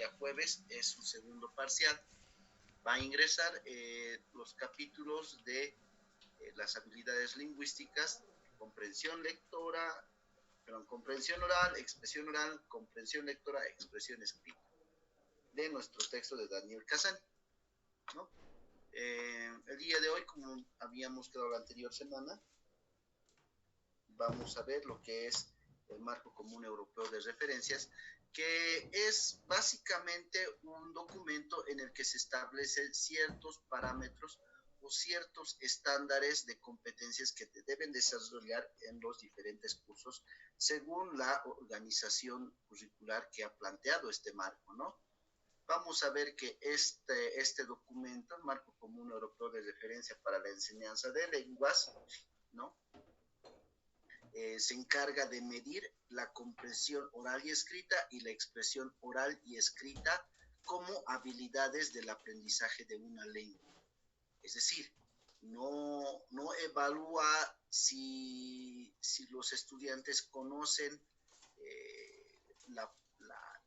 día jueves es su segundo parcial. Va a ingresar los capítulos de las habilidades lingüísticas, comprensión lectora, perdón, comprensión oral, comprensión lectora, expresión escrita, de nuestro texto de Daniel Kazan, ¿no? El día de hoy, como habíamos quedado la anterior semana, vamos a ver lo que es el Marco Común Europeo de Referencias, que es básicamente un documento en el que se establecen ciertos parámetros o ciertos estándares de competencias que te deben desarrollar en los diferentes cursos según la organización curricular que ha planteado este marco, ¿no? Vamos a ver que este documento, el Marco Común Europeo de Referencia para la Enseñanza de Lenguas, ¿no? Se encarga de medir la comprensión oral y escrita y la expresión oral y escrita como habilidades del aprendizaje de una lengua. Es decir, no evalúa si los estudiantes conocen la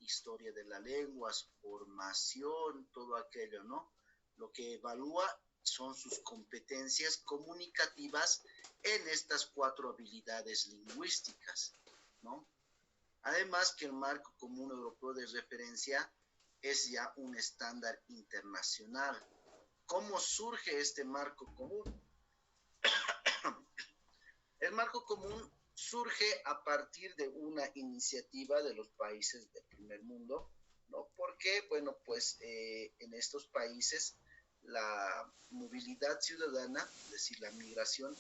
historia de la lengua, su formación, todo aquello, ¿no? Lo que evalúa son sus competencias comunicativas en estas 4 habilidades lingüísticas, ¿no? Además que el Marco Común Europeo de Referencia es ya un estándar internacional. ¿Cómo surge este marco común? El marco común surge a partir de una iniciativa de los países del primer mundo, ¿no? Porque, bueno, pues en estos países la movilidad ciudadana, es decir, la migración,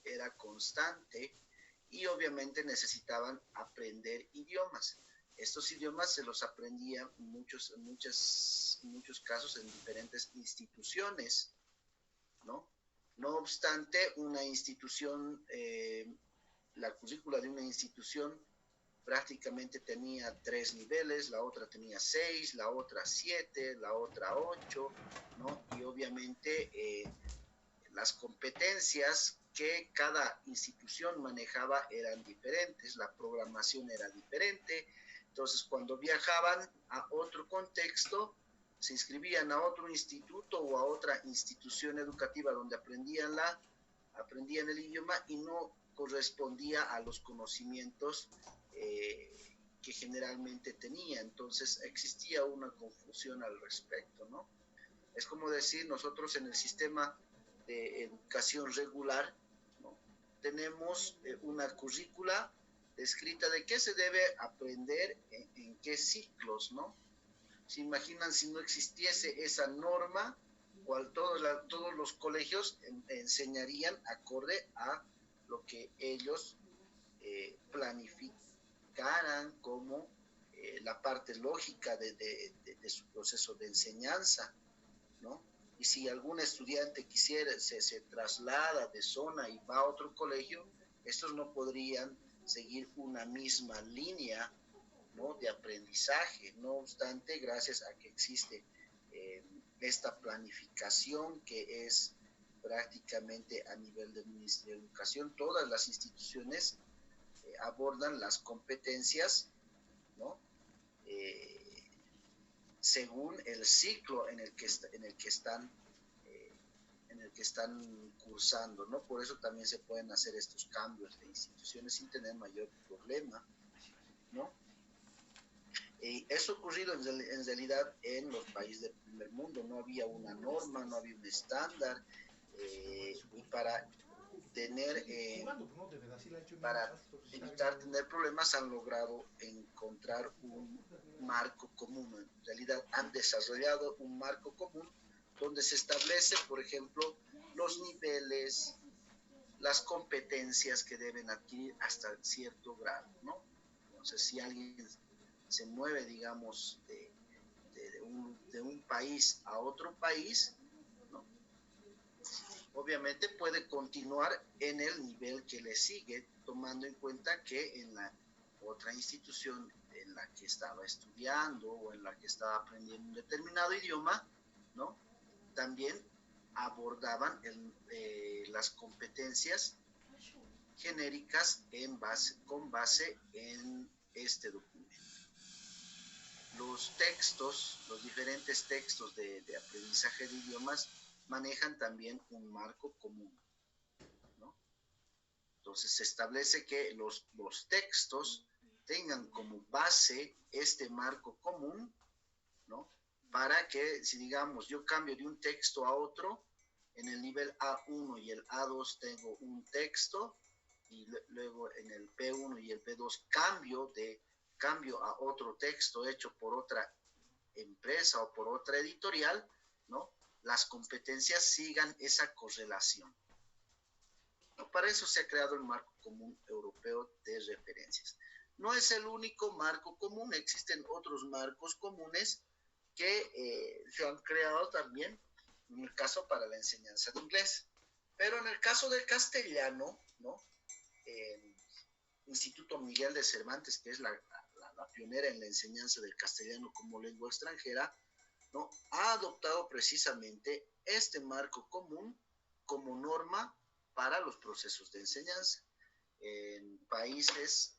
era constante y obviamente necesitaban aprender idiomas. Estos idiomas se los aprendían en muchos casos en diferentes instituciones, ¿no? No obstante, una institución, la currícula de una institución prácticamente tenía 3 niveles, la otra tenía 6, la otra 7, la otra 8, ¿no? Y obviamente las competencias que cada institución manejaba eran diferentes, la programación era diferente. Entonces, cuando viajaban a otro contexto, se inscribían a otro instituto o a otra institución educativa donde aprendían el idioma y no correspondía a los conocimientos que generalmente tenía. Entonces, existía una confusión al respecto, ¿no? Es como decir, nosotros en el sistema de educación regular, ¿no? Tenemos una currícula descrita de qué se debe aprender en qué ciclos, ¿no? Se imaginan si no existiese esa norma, todos los colegios enseñarían acorde a lo que ellos planificaran como la parte lógica de su proceso de enseñanza, ¿no? Y si algún estudiante se traslada de zona y va a otro colegio, estos no podrían seguir una misma línea, ¿no? De aprendizaje. No obstante, gracias a que existe esta planificación que es prácticamente a nivel del Ministerio de Educación, todas las instituciones abordan las competencias, ¿no? Según el ciclo en el que están cursando, ¿no? Por eso también se pueden hacer estos cambios de instituciones sin tener mayor problema, ¿no? Eso ha ocurrido en realidad en los países del primer mundo. No había una norma, no había un estándar, y para evitar tener problemas han logrado encontrar un marco común. En realidad han desarrollado un marco común donde se establece, por ejemplo, los niveles, las competencias que deben adquirir hasta cierto grado, ¿no? Entonces, si alguien se mueve, digamos, de un país a otro país, ¿no? Obviamente puede continuar en el nivel que le sigue, tomando en cuenta que en la otra institución en la que estaba estudiando o en la que estaba aprendiendo un determinado idioma, ¿no? También abordaban las competencias genéricas con base en este documento. los textos, los diferentes textos de aprendizaje de idiomas manejan también un marco común, ¿no? Entonces se establece que los textos tengan como base este marco común, ¿no? Para que, si digamos, yo cambio de un texto a otro, en el nivel A1 y el A2 tengo un texto, y luego en el P1 y el P2 cambio a otro texto hecho por otra empresa o por otra editorial, ¿no? Las competencias sigan esa correlación. ¿No? Para eso se ha creado el marco común europeo de referencias. No es el único marco común, existen otros marcos comunes que se han creado también, en el caso para la enseñanza de inglés. Pero en el caso del castellano, ¿no? El Instituto Miguel de Cervantes, que es la pionera en la enseñanza del castellano como lengua extranjera, ¿no? Ha adoptado precisamente este marco común como norma para los procesos de enseñanza. En países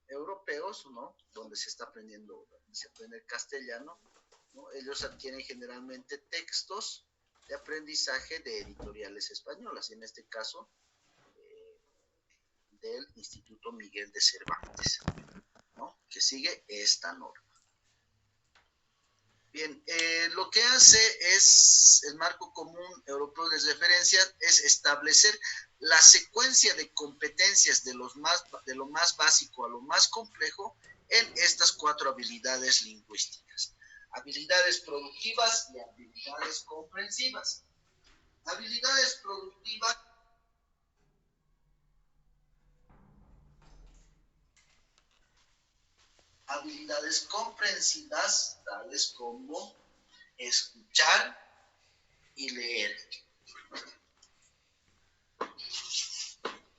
europeos, ¿no? Donde se está aprendiendo, se aprende el castellano, ¿no? Ellos adquieren generalmente textos de aprendizaje de editoriales españolas, y en este caso del Instituto Miguel de Cervantes, ¿no? Que sigue esta norma. Bien, lo que hace es el marco común europeo de referencia es establecer la secuencia de competencias de lo más básico a lo más complejo en estas 4 habilidades lingüísticas. Habilidades productivas y habilidades comprensivas. Habilidades productivas. Habilidades comprensivas, tales como escuchar y leer.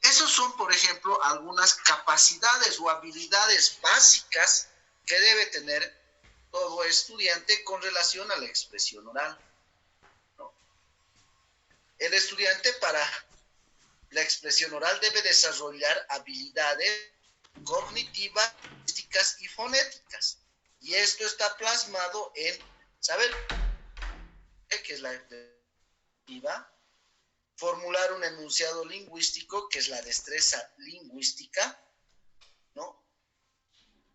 Esos son, por ejemplo, algunas capacidades o habilidades básicas que debe tener todo estudiante con relación a la expresión oral, ¿no? El estudiante para la expresión oral debe desarrollar habilidades cognitivas, lingüísticas y fonéticas. Y esto está plasmado en saber qué es la cognitiva, formular un enunciado lingüístico, que es la destreza lingüística, ¿no?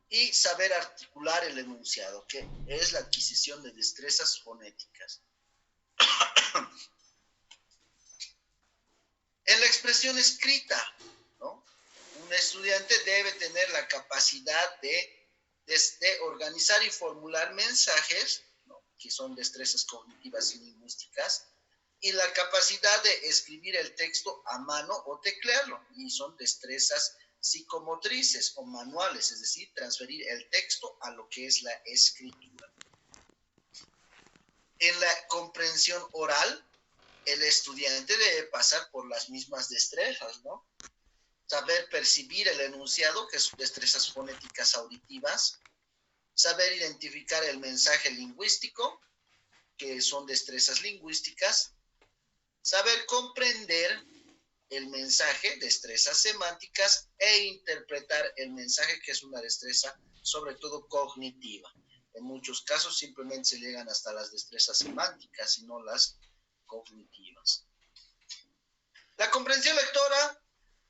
Y saber articular el enunciado, que es la adquisición de destrezas fonéticas. En la expresión escrita, ¿no? Un estudiante debe tener la capacidad de organizar y formular mensajes, ¿no? Que son destrezas cognitivas y lingüísticas, y la capacidad de escribir el texto a mano o teclearlo, y son destrezas psicomotrices o manuales, es decir, transferir el texto a lo que es la escritura. En la comprensión oral, el estudiante debe pasar por las mismas destrezas, ¿no? Saber percibir el enunciado, que son destrezas fonéticas auditivas, saber identificar el mensaje lingüístico, que son destrezas lingüísticas, saber comprender el mensaje, destrezas semánticas, e interpretar el mensaje, que es una destreza sobre todo cognitiva. En muchos casos simplemente se llegan hasta las destrezas semánticas y no las cognitivas. La comprensión lectora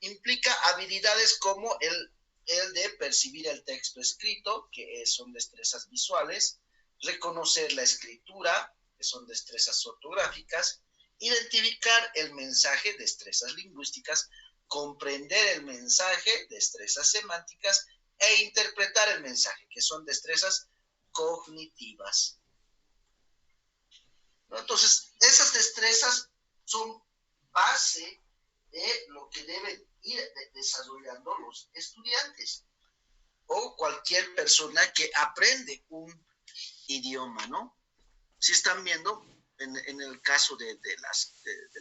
implica habilidades como el de percibir el texto escrito, que son destrezas visuales, reconocer la escritura, que son destrezas ortográficas, identificar el mensaje, destrezas lingüísticas, comprender el mensaje, destrezas semánticas, e interpretar el mensaje, que son destrezas cognitivas. ¿No? Entonces, esas destrezas son base de lo que deben ir desarrollando los estudiantes o cualquier persona que aprende un idioma, ¿no? Si están viendo, en el caso de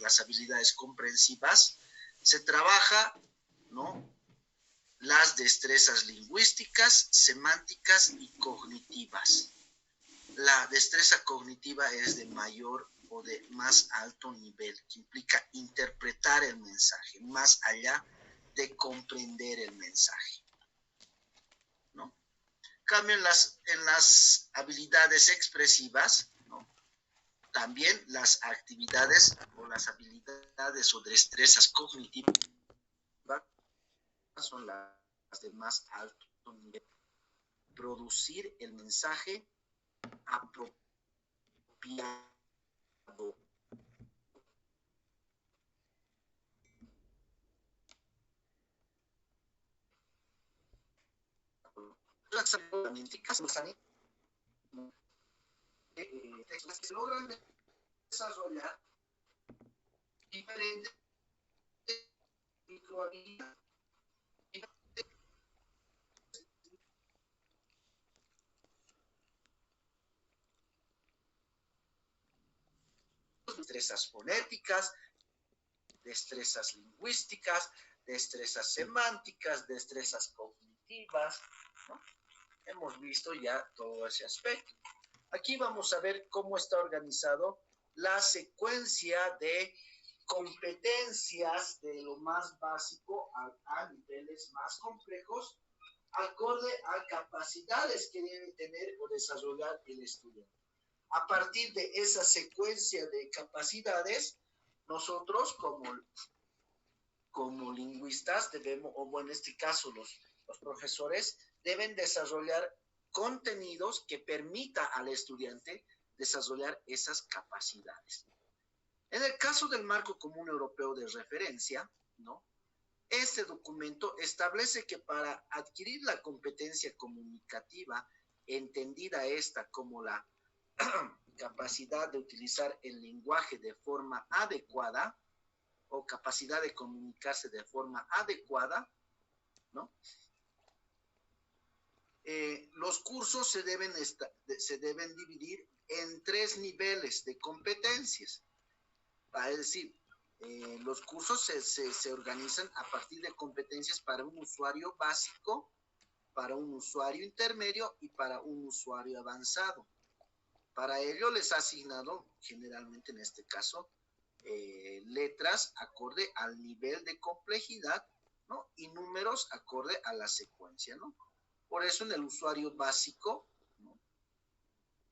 las habilidades comprensivas, se trabaja, ¿no? Las destrezas lingüísticas, semánticas y cognitivas. La destreza cognitiva es de mayor o de más alto nivel, que implica interpretar el mensaje, más allá de comprender el mensaje, ¿no? cambio, en las habilidades expresivas, ¿no? También las actividades o las habilidades o destrezas cognitivas son las de más alto nivel. Producir el mensaje apropiado. Las analíticas se logran desarrollar diferentes microhabilidades. Destrezas fonéticas, destrezas lingüísticas, destrezas semánticas, destrezas cognitivas, ¿no? Hemos visto ya todo ese aspecto. Aquí vamos a ver cómo está organizado la secuencia de competencias de lo más básico a niveles más complejos, acorde a capacidades que debe tener o desarrollar el estudiante. A partir de esa secuencia de capacidades, nosotros como lingüistas debemos, o en este caso los profesores, deben desarrollar contenidos que permita al estudiante desarrollar esas capacidades. En el caso del Marco Común Europeo de Referencia, ¿no? Este documento establece que para adquirir la competencia comunicativa, entendida esta como la capacidad de utilizar el lenguaje de forma adecuada o capacidad de comunicarse de forma adecuada, ¿no? Los cursos se deben dividir en 3 niveles de competencias. Es decir, los cursos se organizan a partir de competencias para un usuario básico, para un usuario intermedio y para un usuario avanzado. Para ello les ha asignado, generalmente en este caso, letras acorde al nivel de complejidad, ¿no? Y números acorde a la secuencia, ¿no? Por eso en el usuario básico, ¿no?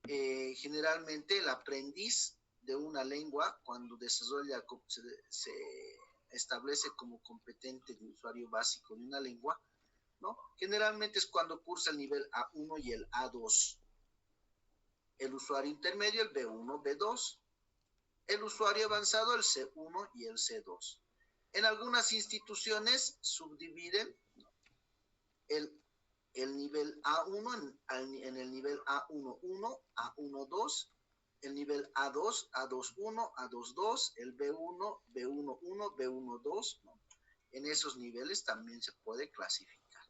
Generalmente el aprendiz de una lengua, cuando desarrolla, se establece como competente de usuario básico de una lengua, ¿no? Generalmente es cuando cursa el nivel A1 y el A2. El usuario intermedio, el B1, B2. El usuario avanzado, el C1 y el C2. En algunas instituciones subdividen el nivel A1 en el nivel A11, A12, el nivel A2, A21, A22, el B1, B11, B12, ¿no? En esos niveles también se puede clasificar.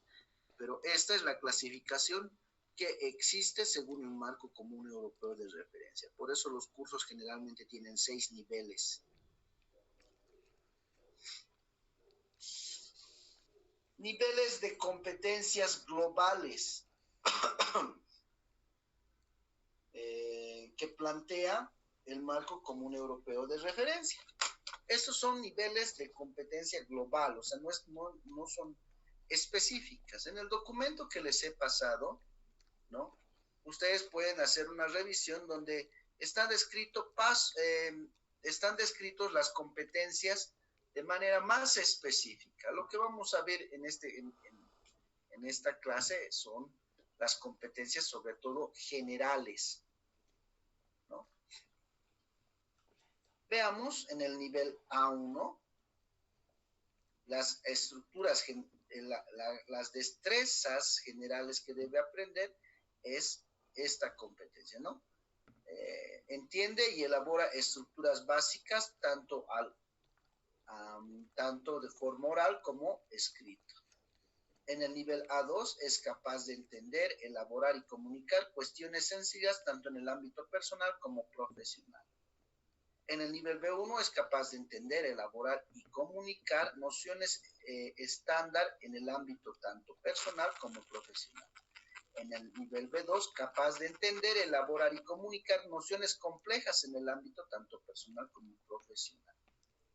Pero esta es la clasificación que existe según el Marco Común Europeo de Referencia. Por eso los cursos generalmente tienen 6 niveles. Niveles de competencias globales que plantea el Marco Común Europeo de Referencia. Estos son niveles de competencia global, o sea, no son específicas. En el documento que les he pasado, ¿no? Ustedes pueden hacer una revisión donde están descritos las competencias de manera más específica. Lo que vamos a ver en esta clase son las competencias sobre todo generales, ¿no? Veamos en el nivel A1 las estructuras, las destrezas generales que debe aprender es esta competencia, ¿no? Entiende y elabora estructuras básicas tanto de forma oral como escrita. En el nivel A2 es capaz de entender, elaborar y comunicar cuestiones sencillas tanto en el ámbito personal como profesional. En el nivel B1 es capaz de entender, elaborar y comunicar nociones estándar en el ámbito tanto personal como profesional. En el nivel B2, capaz de entender, elaborar y comunicar nociones complejas en el ámbito tanto personal como profesional.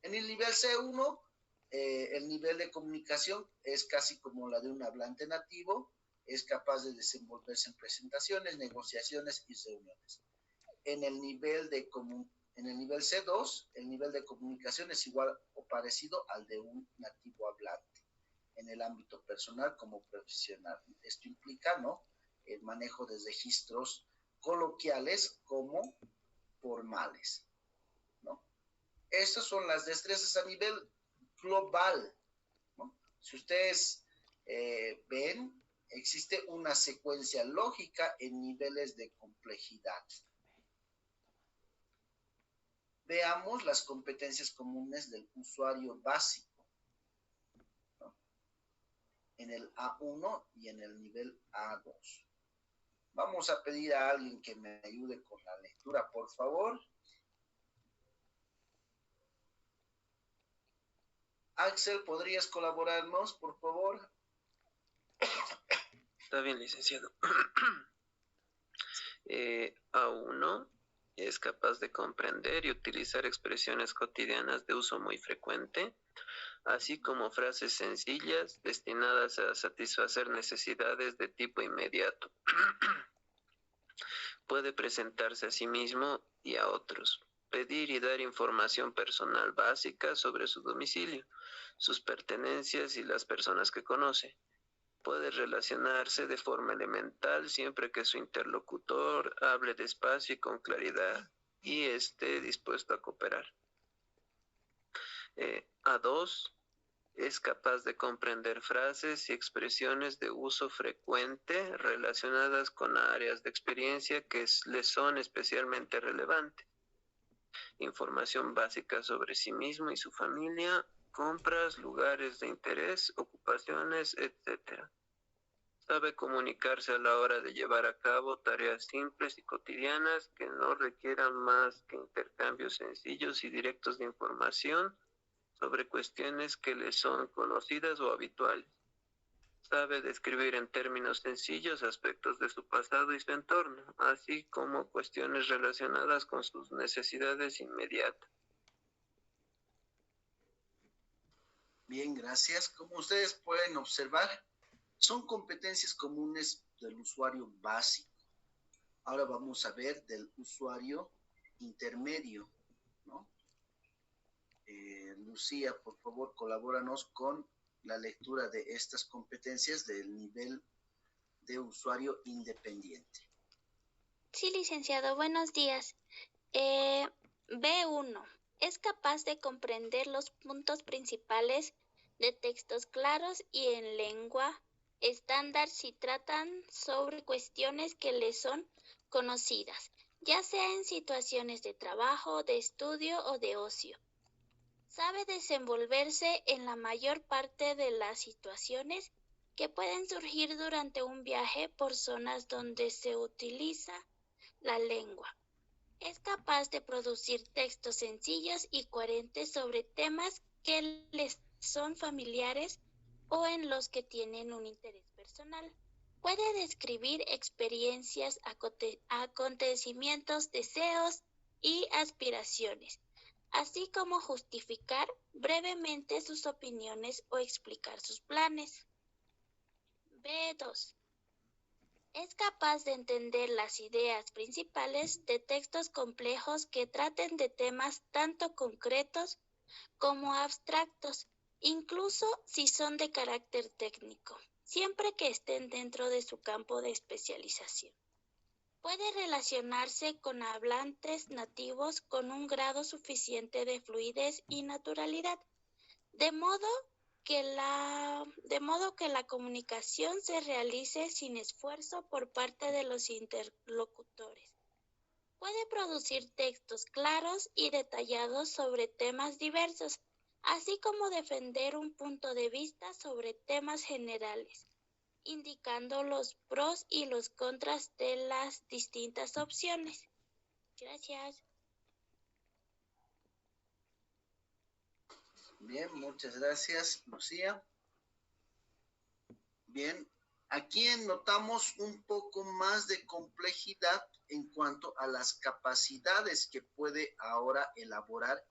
En el nivel C1, el nivel de comunicación es casi como la de un hablante nativo, es capaz de desenvolverse en presentaciones, negociaciones y reuniones. En el nivel C2, el nivel de comunicación es igual o parecido al de un nativo hablante, en el ámbito personal como profesional. Esto implica, ¿no?, el manejo de registros coloquiales como formales, ¿no? Estas son las destrezas a nivel global, ¿no? Si ustedes ven, existe una secuencia lógica en niveles de complejidad. Veamos las competencias comunes del usuario básico, ¿no?, en el A1 y en el nivel A2. Vamos a pedir a alguien que me ayude con la lectura, por favor. Axel, ¿podrías colaborarnos, por favor? Está bien, licenciado. A1 es capaz de comprender y utilizar expresiones cotidianas de uso muy frecuente, así como frases sencillas destinadas a satisfacer necesidades de tipo inmediato. Puede presentarse a sí mismo y a otros, pedir y dar información personal básica sobre su domicilio, sus pertenencias y las personas que conoce. Puede relacionarse de forma elemental siempre que su interlocutor hable despacio y con claridad y esté dispuesto a cooperar. A2 es capaz de comprender frases y expresiones de uso frecuente relacionadas con áreas de experiencia que le son especialmente relevantes. Información básica sobre sí mismo y su familia, compras, lugares de interés, ocupaciones, etc. Sabe comunicarse a la hora de llevar a cabo tareas simples y cotidianas que no requieran más que intercambios sencillos y directos de información sobre cuestiones que le son conocidas o habituales. Sabe describir en términos sencillos aspectos de su pasado y su entorno, así como cuestiones relacionadas con sus necesidades inmediatas. Bien, gracias. Como ustedes pueden observar, son competencias comunes del usuario básico. Ahora vamos a ver del usuario intermedio, ¿no? Lucía, por favor, colabóranos con la lectura de estas competencias del nivel de usuario independiente. Sí, licenciado, buenos días. B1. Es capaz de comprender los puntos principales de textos claros y en lengua estándar si tratan sobre cuestiones que le son conocidas, ya sea en situaciones de trabajo, de estudio o de ocio. Sabe desenvolverse en la mayor parte de las situaciones que pueden surgir durante un viaje por zonas donde se utiliza la lengua. Es capaz de producir textos sencillos y coherentes sobre temas que les son familiares o en los que tienen un interés personal. Puede describir experiencias, acontecimientos, deseos y aspiraciones, así como justificar brevemente sus opiniones o explicar sus planes. B2. Es capaz de entender las ideas principales de textos complejos que traten de temas tanto concretos como abstractos, incluso si son de carácter técnico, siempre que estén dentro de su campo de especialización. Puede relacionarse con hablantes nativos con un grado suficiente de fluidez y naturalidad, de modo que la comunicación se realice sin esfuerzo por parte de los interlocutores. Puede producir textos claros y detallados sobre temas diversos, así como defender un punto de vista sobre temas generales, indicando los pros y los contras de las distintas opciones. Gracias. Bien, muchas gracias, Lucía. Bien, aquí notamos un poco más de complejidad en cuanto a las capacidades que puede ahora elaborar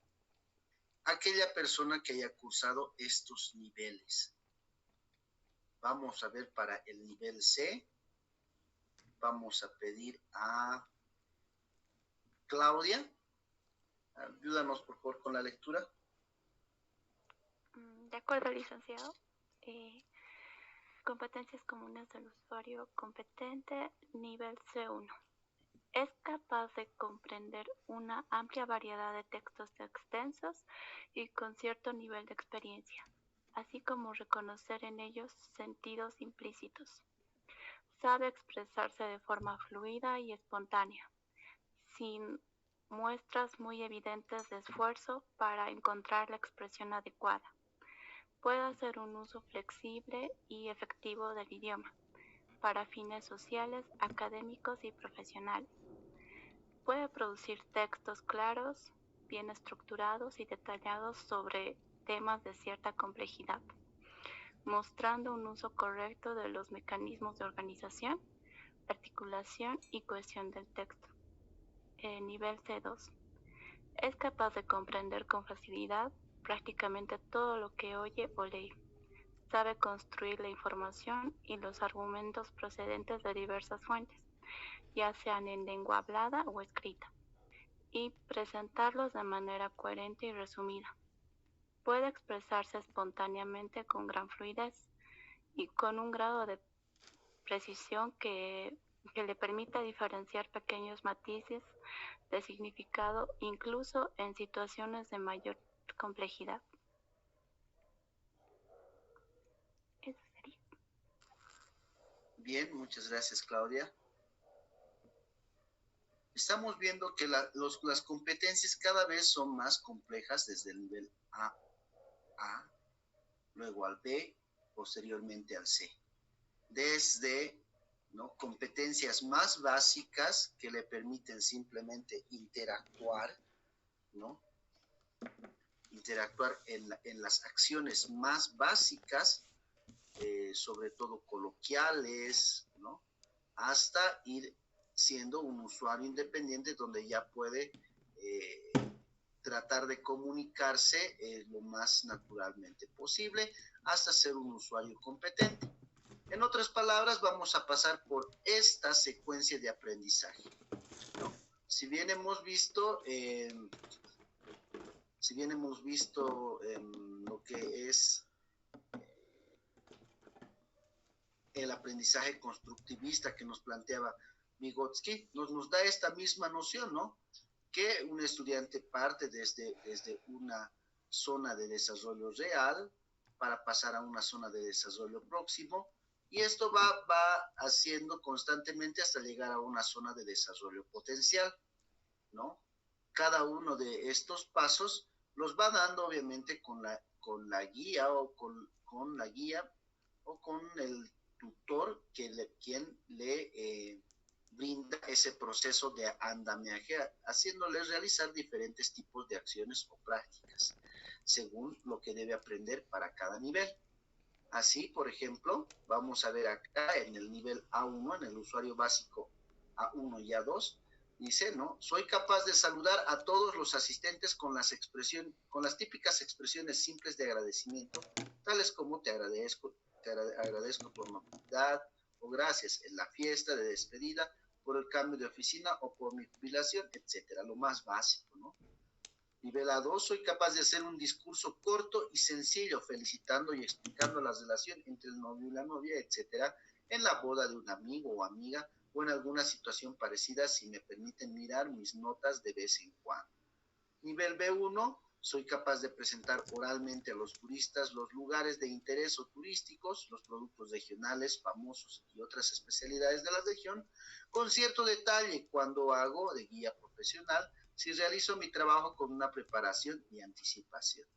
aquella persona que haya cursado estos niveles. Vamos a ver para el nivel C. Vamos a pedir a Claudia. Ayúdanos, por favor, con la lectura. De acuerdo, licenciado. Competencias comunes del usuario competente, nivel C1. Es capaz de comprender una amplia variedad de textos extensos y con cierto nivel de experiencia, así como reconocer en ellos sentidos implícitos. Sabe expresarse de forma fluida y espontánea, sin muestras muy evidentes de esfuerzo para encontrar la expresión adecuada. Puede hacer un uso flexible y efectivo del idioma para fines sociales, académicos y profesionales. Puede producir textos claros, bien estructurados y detallados sobre temas de cierta complejidad, mostrando un uso correcto de los mecanismos de organización, articulación y cohesión del texto. Nivel C2. Es capaz de comprender con facilidad prácticamente todo lo que oye o lee. Sabe construir la información y los argumentos procedentes de diversas fuentes, ya sean en lengua hablada o escrita, y presentarlos de manera coherente y resumida. Puede expresarse espontáneamente con gran fluidez y con un grado de precisión que le permita diferenciar pequeños matices de significado incluso en situaciones de mayor complejidad. Eso sería. Bien, muchas gracias, Claudia. Estamos viendo que las competencias cada vez son más complejas desde el nivel A, luego al B, posteriormente al C. Desde competencias más básicas que le permiten simplemente interactuar, interactuar en las acciones más básicas, sobre todo coloquiales, hasta ir siendo un usuario independiente donde ya puede tratar de comunicarse lo más naturalmente posible hasta ser un usuario competente. En otras palabras, vamos a pasar por esta secuencia de aprendizaje, Si bien hemos visto lo que es el aprendizaje constructivista que nos planteaba Vygotsky, nos da esta misma noción, que un estudiante parte desde una zona de desarrollo real para pasar a una zona de desarrollo próximo, y esto va haciendo constantemente hasta llegar a una zona de desarrollo potencial, Cada uno de estos pasos los va dando obviamente con la guía o con la guía o con el tutor quien le brinda ese proceso de andamiaje, haciéndole realizar diferentes tipos de acciones o prácticas, según lo que debe aprender para cada nivel. Así, por ejemplo, vamos a ver acá en el nivel A1, en el usuario básico A1 y A2, dice, soy capaz de saludar a todos los asistentes con las típicas expresiones simples de agradecimiento, tales como te agradezco por mi amabilidad, o gracias en la fiesta de despedida, por el cambio de oficina o por mi jubilación, etcétera, lo más básico, Nivel A2, soy capaz de hacer un discurso corto y sencillo, felicitando y explicando la relación entre el novio y la novia, etcétera, en la boda de un amigo o amiga, o en alguna situación parecida, si me permiten mirar mis notas de vez en cuando. Nivel B1, soy capaz de presentar oralmente a los turistas los lugares de interés o turísticos, los productos regionales, famosos y otras especialidades de la región, con cierto detalle cuando hago de guía profesional, si realizo mi trabajo con una preparación y anticipación,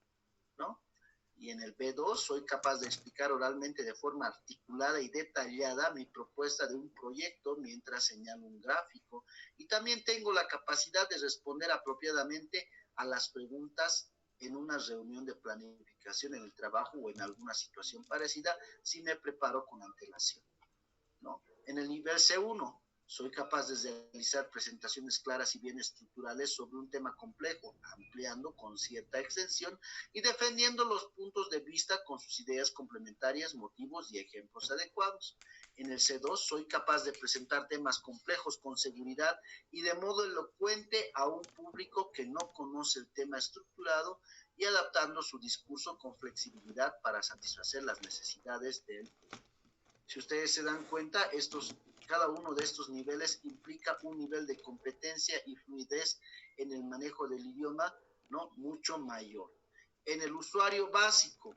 Y en el B2 soy capaz de explicar oralmente de forma articulada y detallada mi propuesta de un proyecto mientras señalo un gráfico, y también tengo la capacidad de responder apropiadamente a las preguntas en una reunión de planificación en el trabajo o en alguna situación parecida si me preparo con antelación, En el nivel C1 Soy capaz de realizar presentaciones claras y bien estructurales sobre un tema complejo, ampliando con cierta extensión y defendiendo los puntos de vista con sus ideas complementarias, motivos y ejemplos adecuados. En el C2 soy capaz de presentar temas complejos con seguridad y de modo elocuente a un público que no conoce el tema estructurado y adaptando su discurso con flexibilidad para satisfacer las necesidades del público. Si ustedes se dan cuenta, cada uno de estos niveles implica un nivel de competencia y fluidez en el manejo del idioma, ¿no?, mucho mayor. En el usuario básico,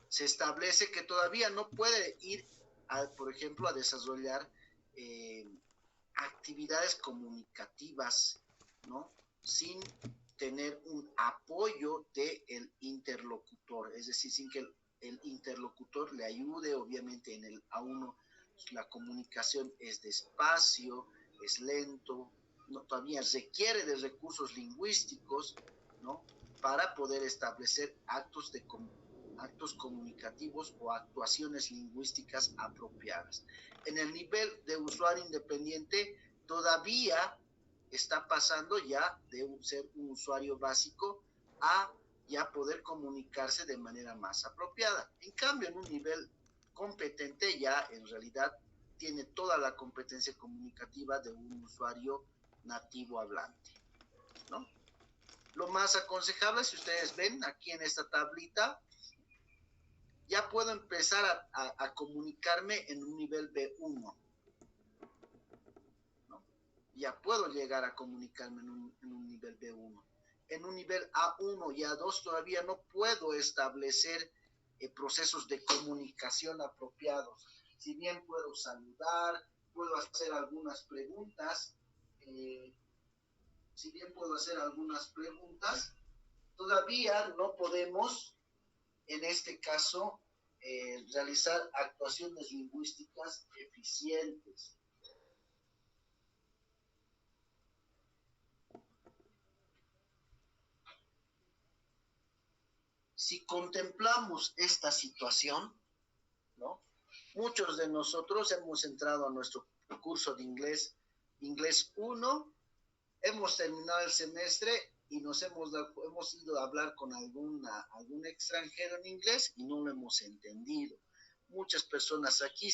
se establece que todavía no puede ir, por ejemplo, a desarrollar actividades comunicativas, ¿no?, sin tener un apoyo del interlocutor, es decir, sin que el interlocutor le ayude. Obviamente en el A1 la comunicación es despacio, es lento, no, todavía requiere de recursos lingüísticos, ¿no?, para poder establecer actos comunicativos o actuaciones lingüísticas apropiadas. En el nivel de usuario independiente todavía está pasando ya de ser un usuario básico a ya poder comunicarse de manera más apropiada. En cambio, en un nivel competente ya en realidad tiene toda la competencia comunicativa de un usuario nativo hablante, ¿no? Lo más aconsejable, si ustedes ven aquí en esta tablita, ya puedo empezar a comunicarme en un nivel B1, ¿no? Ya puedo llegar a comunicarme en un nivel B1. En un nivel A1 y A2 todavía no puedo establecer procesos de comunicación apropiados. Si bien puedo saludar, puedo hacer algunas preguntas, todavía no podemos, en este caso, realizar actuaciones lingüísticas eficientes. Si contemplamos esta situación, ¿no?, muchos de nosotros hemos entrado a nuestro curso de inglés 1, hemos terminado el semestre y hemos ido a hablar con algún extranjero en inglés y no lo hemos entendido. Muchas personas aquí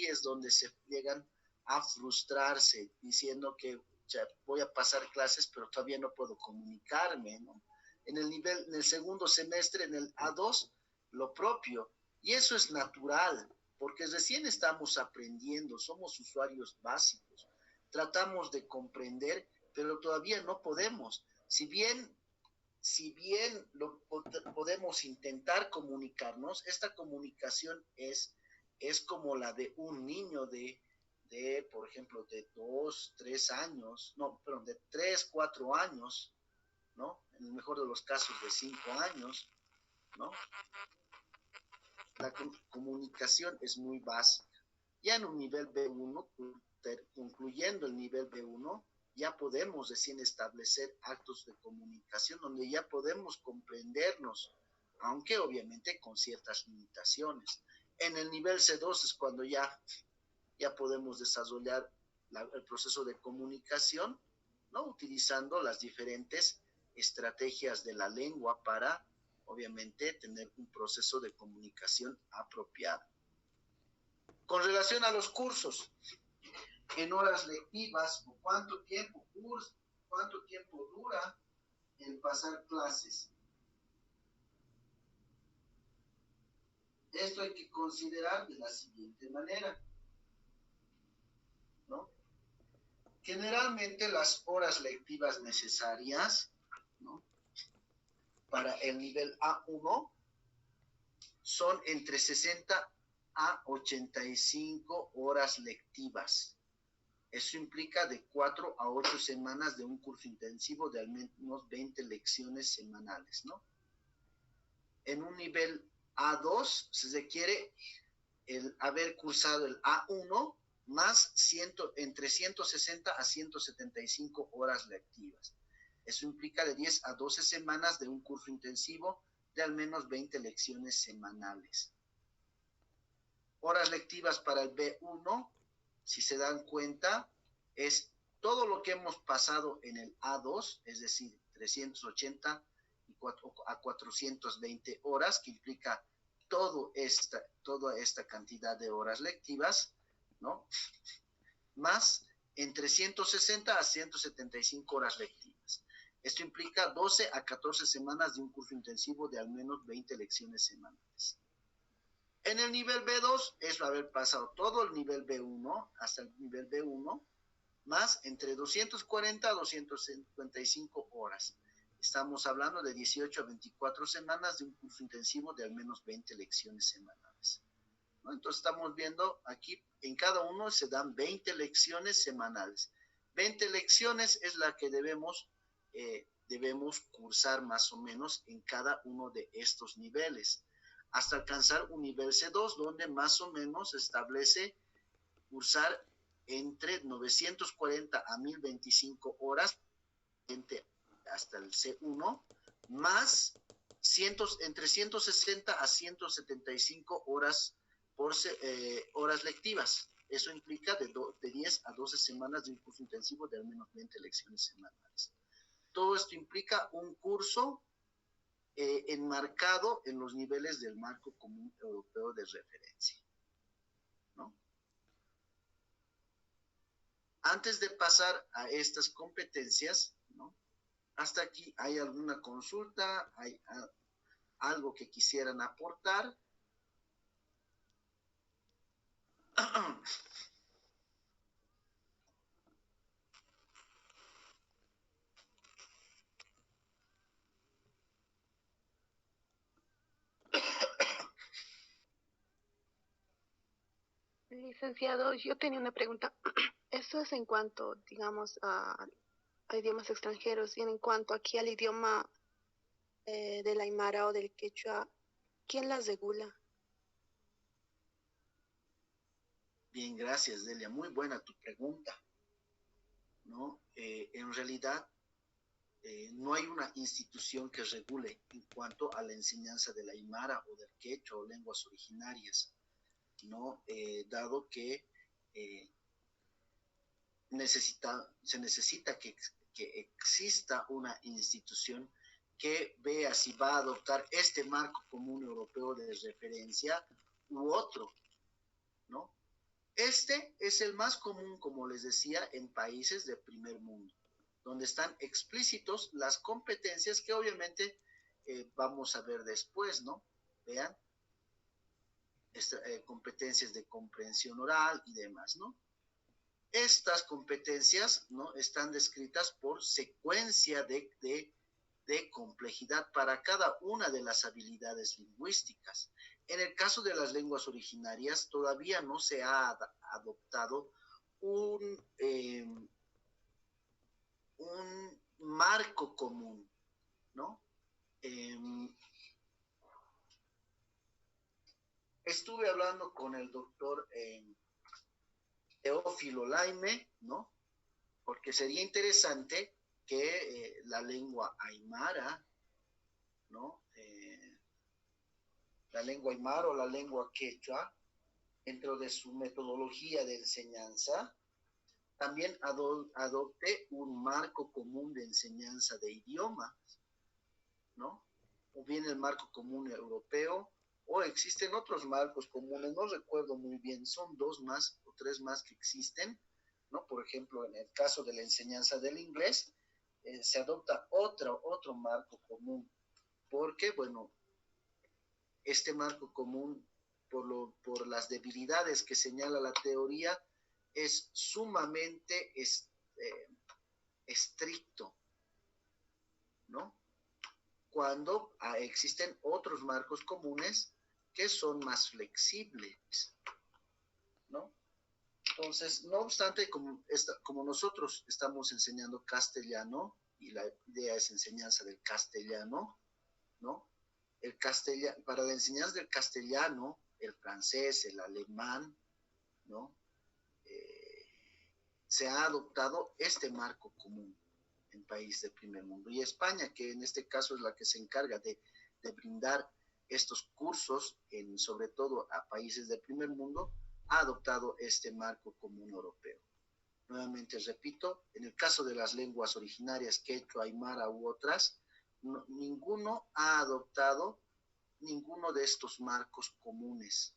es donde se llegan a frustrarse diciendo que ya voy a pasar clases pero todavía no puedo comunicarme, ¿no? En el segundo semestre, en el A2, lo propio. Y eso es natural, porque recién estamos aprendiendo, somos usuarios básicos. Tratamos de comprender, pero todavía no podemos. Si bien podemos intentar comunicarnos, esta comunicación es como la de un niño de por ejemplo, de 3, 4 años, ¿no? En el mejor de los casos de 5 años, ¿no? La comunicación es muy básica. Ya en un nivel B1, concluyendo el nivel B1, ya podemos recién establecer actos de comunicación donde ya podemos comprendernos, aunque obviamente con ciertas limitaciones. En el nivel C2 es cuando ya podemos desarrollar el proceso de comunicación, ¿no?, utilizando las diferentes estrategias de la lengua para, obviamente, tener un proceso de comunicación apropiado. Con relación a los cursos, en horas lectivas, o cuánto tiempo dura el pasar clases. Esto hay que considerar de la siguiente manera, ¿no? Generalmente las horas lectivas necesarias, ¿no?, para el nivel A1 son entre 60 a 85 horas lectivas. Eso implica de 4 a 8 semanas de un curso intensivo de al menos 20 lecciones semanales, ¿no? En un nivel A2 se requiere el haber cursado el A1 más entre 160 a 175 horas lectivas. Eso implica de 10 a 12 semanas de un curso intensivo de al menos 20 lecciones semanales. Horas lectivas para el B1 si se dan cuenta, es todo lo que hemos pasado en el A2, es decir, 380 a 420 horas, que implica toda esta cantidad de horas lectivas, ¿no? Más entre 160 a 175 horas lectivas. Esto implica 12 a 14 semanas de un curso intensivo de al menos 20 lecciones semanales. En el nivel B2 es haber pasado todo el nivel B1 hasta el nivel B1, más entre 240 a 255 horas. Estamos hablando de 18 a 24 semanas de un curso intensivo de al menos 20 lecciones semanales, ¿no? Entonces estamos viendo aquí, en cada uno se dan 20 lecciones semanales. 20 lecciones es la que debemos cursar más o menos en cada uno de estos niveles, hasta alcanzar un nivel C2, donde más o menos se establece cursar entre 940 a 1025 horas hasta el C1, más entre 160 a 175 horas horas lectivas. Eso implica de 10 a 12 semanas de un curso intensivo de al menos 20 lecciones semanales. Todo esto implica un curso enmarcado en los niveles del marco común europeo de referencia, ¿no? Antes de pasar a estas competencias, ¿no? Hasta aquí, ¿hay alguna consulta? ¿Hay algo que quisieran aportar? Licenciado, yo tenía una pregunta. Esto es en cuanto, digamos, a idiomas extranjeros y en cuanto aquí al idioma del aymara o del quechua, ¿quién las regula? Bien, gracias, Delia. Muy buena tu pregunta, ¿no? En realidad, no hay una institución que regule en cuanto a la enseñanza del aymara o del quechua o lenguas originarias, ¿no? Dado que se necesita que exista una institución que vea si va a adoptar este marco común europeo de referencia u otro, ¿no? Este es el más común, como les decía, en países de primer mundo, donde están explícitos las competencias que obviamente vamos a ver después, ¿no? Vean, competencias de comprensión oral y demás, ¿no? Estas competencias, ¿no?, están descritas por secuencia de complejidad para cada una de las habilidades lingüísticas. En el caso de las lenguas originarias, todavía no se ha adoptado un marco común, ¿no? Estuve hablando con el doctor Teófilo Laime, ¿no? Porque sería interesante que la lengua aymara, ¿no? La lengua aymara o la lengua quechua, dentro de su metodología de enseñanza, también adopte un marco común de enseñanza de idiomas, ¿no? O bien el marco común europeo, o existen otros marcos comunes, no recuerdo muy bien, son 2 más o 3 más que existen, ¿no? Por ejemplo, en el caso de la enseñanza del inglés, se adopta otro marco común, porque, bueno, este marco común, por las debilidades que señala la teoría, es sumamente estricto, ¿no? Cuando existen otros marcos comunes que son más flexibles, ¿no? Entonces, no obstante, como nosotros estamos enseñando castellano, y la idea es enseñanza del castellano, ¿no? Para la enseñanza del castellano, el francés, el alemán, ¿no? Se ha adoptado este marco común en países del primer mundo. Y España, que en este caso es la que se encarga de brindar estos cursos, sobre todo a países del primer mundo, ha adoptado este marco común europeo. Nuevamente repito, en el caso de las lenguas originarias, quechua, aymara u otras, ninguno ha adoptado ninguno de estos marcos comunes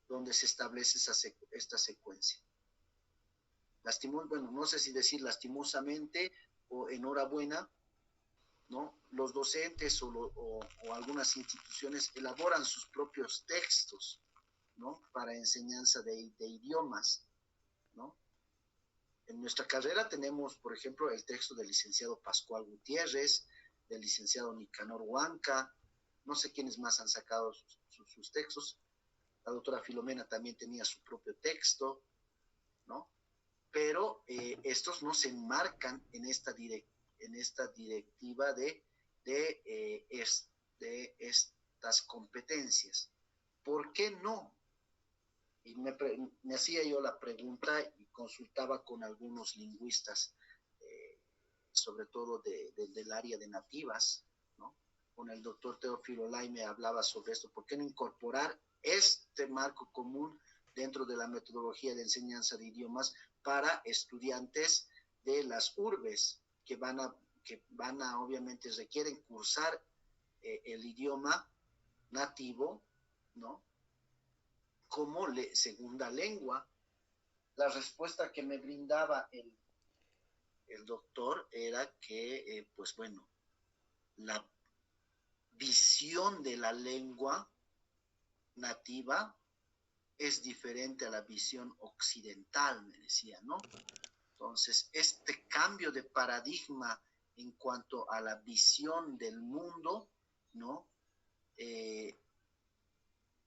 donde se establece esta secuencia. Bueno, no sé si decir lastimosamente o enhorabuena, ¿no? Los docentes o algunas instituciones elaboran sus propios textos, ¿no? Para enseñanza de idiomas, ¿no? En nuestra carrera tenemos, por ejemplo, el texto del licenciado Pascual Gutiérrez, del licenciado Nicanor Huanca, no sé quiénes más han sacado sus textos. La doctora Filomena también tenía su propio texto, ¿no? Pero estos no se enmarcan en esta directiva de estas competencias. ¿Por qué no? Y me hacía yo la pregunta y consultaba con algunos lingüistas, sobre todo del área de nativas, ¿no? Con el doctor Teófilo Lai me hablaba sobre esto. ¿Por qué no incorporar este marco común dentro de la metodología de enseñanza de idiomas para estudiantes de las urbes que van a obviamente requieren cursar el idioma nativo, ¿no? Como segunda lengua? La respuesta que me brindaba el doctor era que, pues bueno, la visión de la lengua nativa es diferente a la visión occidental, me decía, ¿no? Entonces, este cambio de paradigma en cuanto a la visión del mundo, ¿no?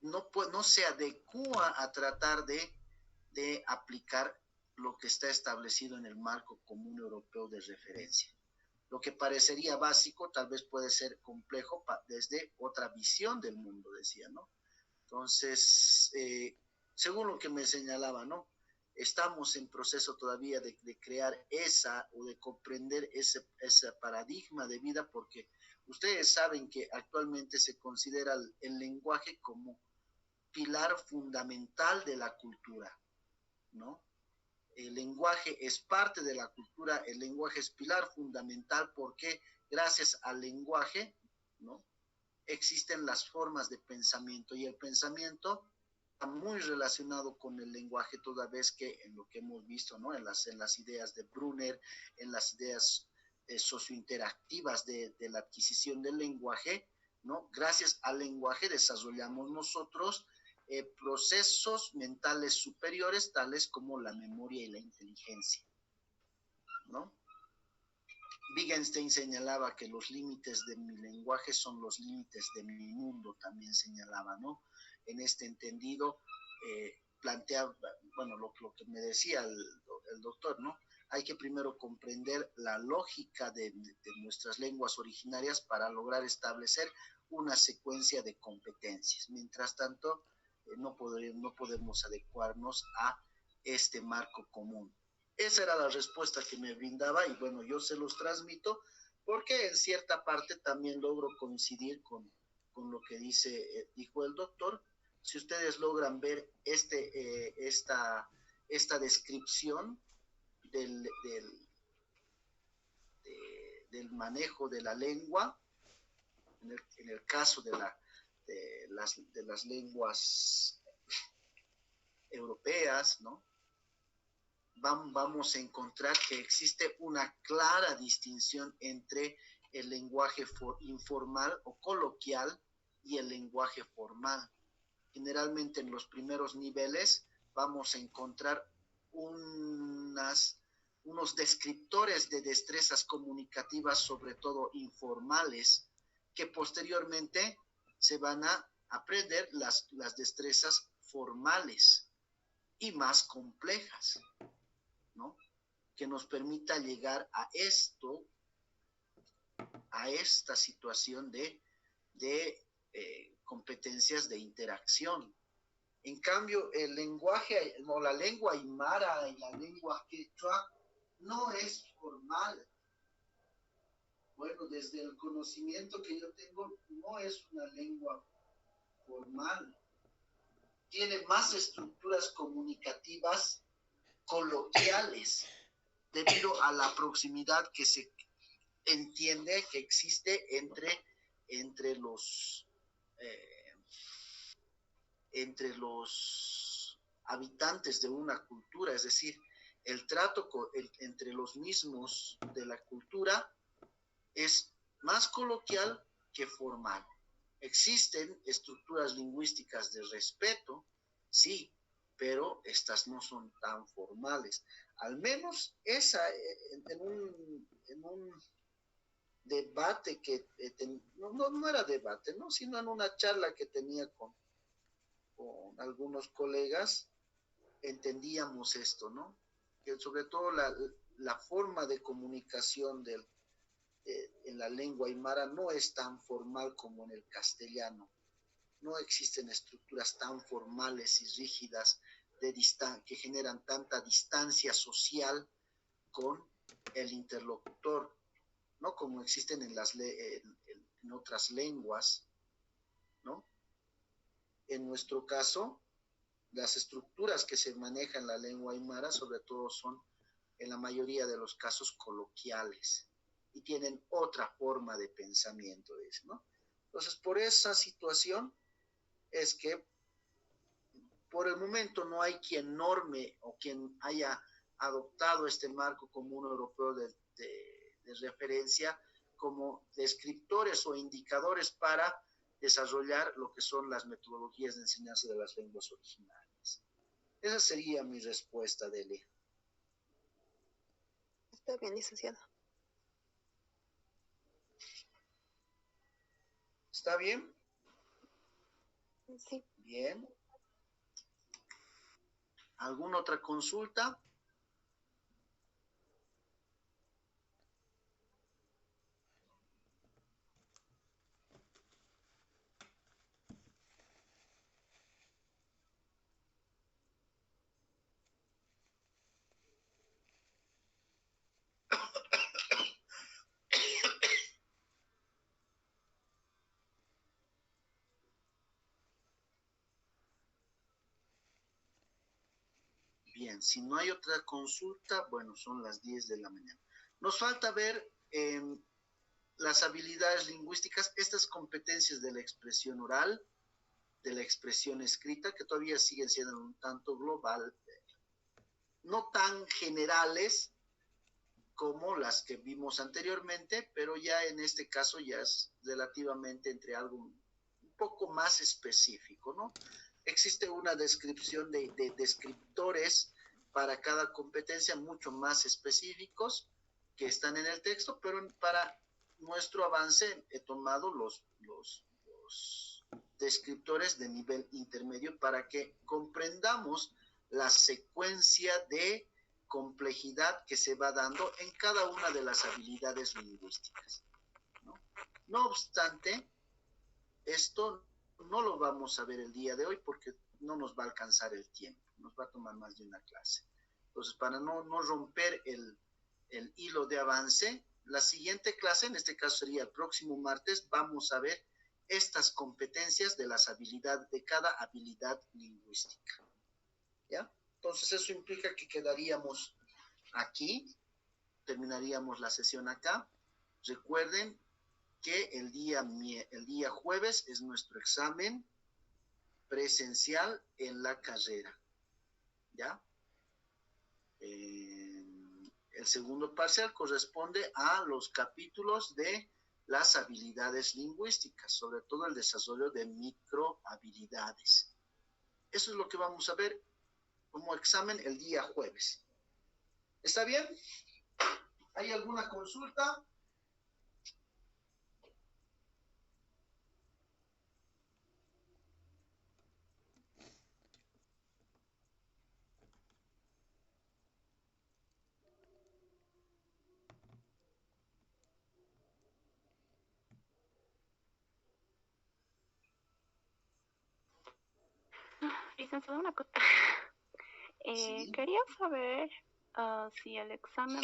No se adecua a tratar de aplicar lo que está establecido en el marco común europeo de referencia. Lo que parecería básico tal vez puede ser complejo desde otra visión del mundo, decía, ¿no? Entonces, según lo que me señalaba, ¿no? Estamos en proceso todavía de crear o de comprender ese paradigma de vida, porque ustedes saben que actualmente se considera el lenguaje como pilar fundamental de la cultura, ¿no? El lenguaje es parte de la cultura, el lenguaje es pilar fundamental porque gracias al lenguaje, ¿no? Existen las formas de pensamiento y el pensamiento está muy relacionado con el lenguaje, toda vez que en lo que hemos visto, ¿no? En las ideas de Brunner, en las ideas sociointeractivas de la adquisición del lenguaje, ¿no? Gracias al lenguaje desarrollamos nosotros procesos mentales superiores, tales como la memoria y la inteligencia, ¿no? Wittgenstein señalaba que los límites de mi lenguaje son los límites de mi mundo, también señalaba, ¿no? En este entendido, planteaba, bueno, lo que me decía el doctor, ¿no? Hay que primero comprender la lógica de nuestras lenguas originarias para lograr establecer una secuencia de competencias. Mientras tanto, no podemos adecuarnos a este marco común. Esa era la respuesta que me brindaba y bueno, yo se los transmito porque en cierta parte también logro coincidir con lo que dijo el doctor. Si ustedes logran ver esta descripción del manejo de la lengua, en el caso de las lenguas europeas, ¿no? Vamos a encontrar que existe una clara distinción entre el lenguaje informal o coloquial y el lenguaje formal. Generalmente en los primeros niveles vamos a encontrar unos descriptores de destrezas comunicativas, sobre todo informales, que posteriormente se van a aprender las destrezas formales y más complejas, ¿no? Que nos permita llegar a esta situación de competencias de interacción. En cambio, el lenguaje, o la lengua aymara y la lengua quechua no es formal. Bueno, desde el conocimiento que yo tengo, no es una lengua formal. tiene más estructuras comunicativas coloquiales debido a la proximidad que se entiende que existe entre los habitantes de una cultura, es decir, el trato entre los mismos de la cultura es más coloquial que formal. Existen estructuras lingüísticas de respeto, sí, pero estas no son tan formales. Al menos esa, en un debate que, no era debate, ¿no? Sino en una charla que tenía con algunos colegas, entendíamos esto, ¿no? Que sobre todo la forma de comunicación en la lengua aymara no es tan formal como en el castellano. No existen estructuras tan formales y rígidas que generan tanta distancia social con el interlocutor, ¿no? Como existen en otras lenguas, ¿no? En nuestro caso, las estructuras que se manejan en la lengua aymara sobre todo son, en la mayoría de los casos, coloquiales y tienen otra forma de pensamiento, ¿no? Entonces, por esa situación es que por el momento no hay quien norme o quien haya adoptado este marco común europeo de referencia como descriptores o indicadores para desarrollar lo que son las metodologías de enseñanza de las lenguas originarias. Esa sería mi respuesta, Delia. Está bien, licenciado. ¿Está bien? Sí. Bien. ¿Alguna otra consulta? Bien, si no hay otra consulta, bueno, son las 10 de la mañana. Nos falta ver las habilidades lingüísticas, estas competencias de la expresión oral, de la expresión escrita, que todavía siguen siendo un tanto global, no tan generales como las que vimos anteriormente, pero ya en este caso ya es relativamente entre algo un poco más específico, ¿no? Existe una descripción de descriptores para cada competencia mucho más específicos que están en el texto, pero para nuestro avance he tomado los descriptores de nivel intermedio para que comprendamos la secuencia de complejidad que se va dando en cada una de las habilidades lingüísticas, ¿no? No obstante, esto no lo vamos a ver el día de hoy porque no nos va a alcanzar el tiempo, nos va a tomar más de una clase. Entonces, para no romper el hilo de avance, la siguiente clase, en este caso sería el próximo martes, vamos a ver estas competencias de las habilidades, de cada habilidad lingüística, ¿ya? Entonces, eso implica que quedaríamos aquí, terminaríamos la sesión acá. Recuerden que el día jueves es nuestro examen presencial en la carrera, ¿ya? El segundo parcial corresponde a los capítulos de las habilidades lingüísticas, sobre todo el desarrollo de microhabilidades. Eso es lo que vamos a ver como examen el día jueves. ¿Está bien? ¿Hay alguna consulta? Licenciado, una cosa. Sí. Quería saber si el examen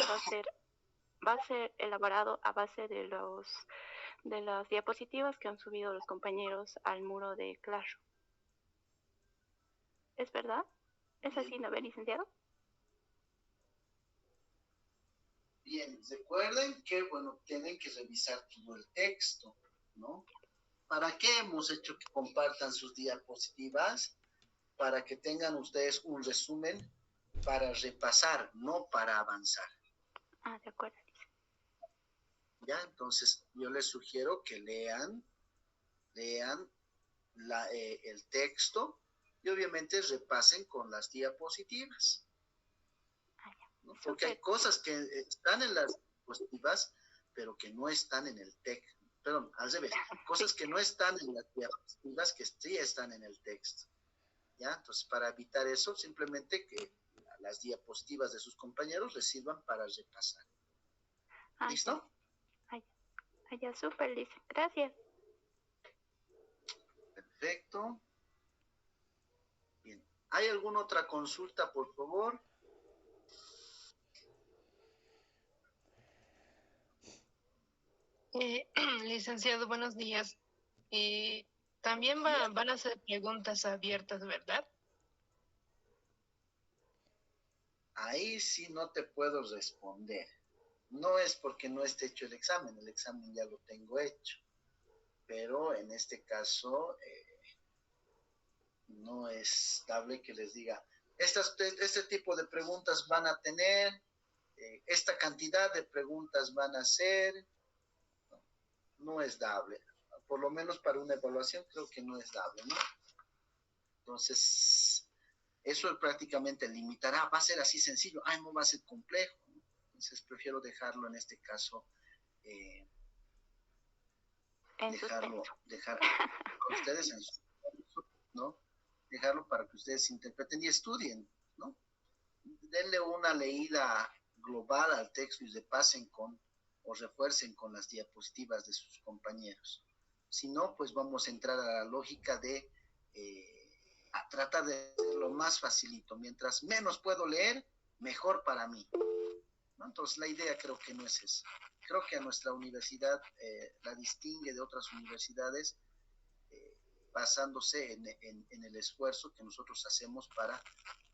va a ser elaborado a base de las diapositivas que han subido los compañeros al muro de Classroom. ¿Es verdad? ¿Es así, Bien, no ve, licenciado? bien, recuerden que, bueno, tienen que revisar todo el texto, ¿no? ¿Para qué hemos hecho que compartan sus diapositivas? Para que tengan ustedes un resumen para repasar, no para avanzar. Ah, de acuerdo. ¿Ya? Entonces, yo les sugiero que lean el texto y obviamente repasen con las diapositivas, Ah, ya. ¿no? Porque hay Súper. cosas que están en las diapositivas, pero que no están en el texto. Perdón, al revés, cosas que no están en las diapositivas que sí están en el texto. ¿Ya? Entonces, para evitar eso, simplemente que las diapositivas de sus compañeros les sirvan para repasar. Ah, ya. ¿Listo? Ah, ya. Ah, ya, súper, lice. Gracias. Perfecto. Bien. ¿Hay alguna otra consulta, por favor? Licenciado, buenos días. También Ya. van a hacer preguntas abiertas, ¿verdad? Ahí sí no te puedo responder. No es porque no esté hecho el examen ya lo tengo hecho. Pero en este caso, no es estable que les diga, este tipo de preguntas van a tener, esta cantidad de preguntas van a hacer, no, no es dable. Por lo menos para una evaluación creo que no es dable, ¿no? Entonces, eso prácticamente limitará, va a ser así sencillo, no va a ser complejo, ¿no? Entonces prefiero dejarlo en este caso, En suspenso. dejar a ustedes en su, ¿no? Dejarlo para que ustedes interpreten y estudien, ¿no? Denle una leída global al texto y repasen con o refuercen con las diapositivas de sus compañeros. Si no, pues vamos a entrar a la lógica de a tratar de lo más facilito. Mientras menos puedo leer, mejor para mí, ¿no? Entonces la idea creo que no es esa. Creo que a nuestra universidad la distingue de otras universidades basándose en el esfuerzo que nosotros hacemos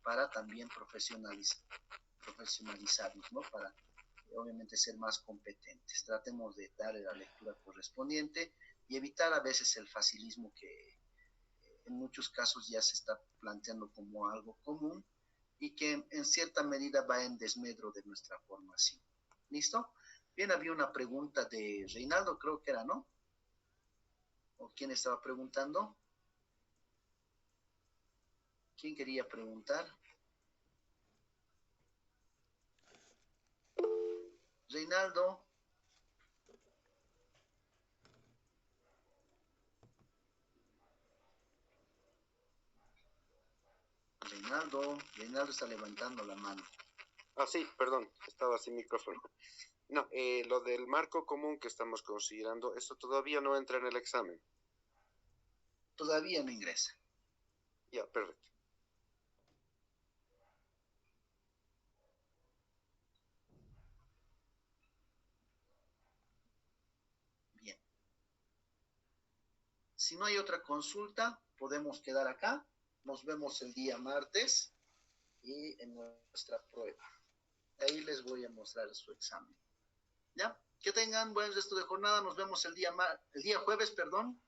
para también profesionalizarnos, ¿no? Para obviamente ser más competentes. Tratemos de darle la lectura correspondiente y evitar a veces el facilismo que en muchos casos ya se está planteando como algo común y que en cierta medida va en desmedro de nuestra formación. ¿Listo? Bien, había una pregunta de Reinaldo, creo que era, ¿no? ¿O quién estaba preguntando? ¿Quién quería preguntar? Reinaldo. Reinaldo está levantando la mano. Ah, sí, perdón, estaba sin micrófono. No, lo del marco común que estamos considerando, eso todavía no entra en el examen. Todavía no ingresa. Ya, perfecto. Bien. Si no hay otra consulta, podemos quedar acá. Nos vemos el día martes y en nuestra prueba. Ahí les voy a mostrar su examen. ¿Ya? Que tengan buen resto de jornada. Nos vemos el día jueves, perdón.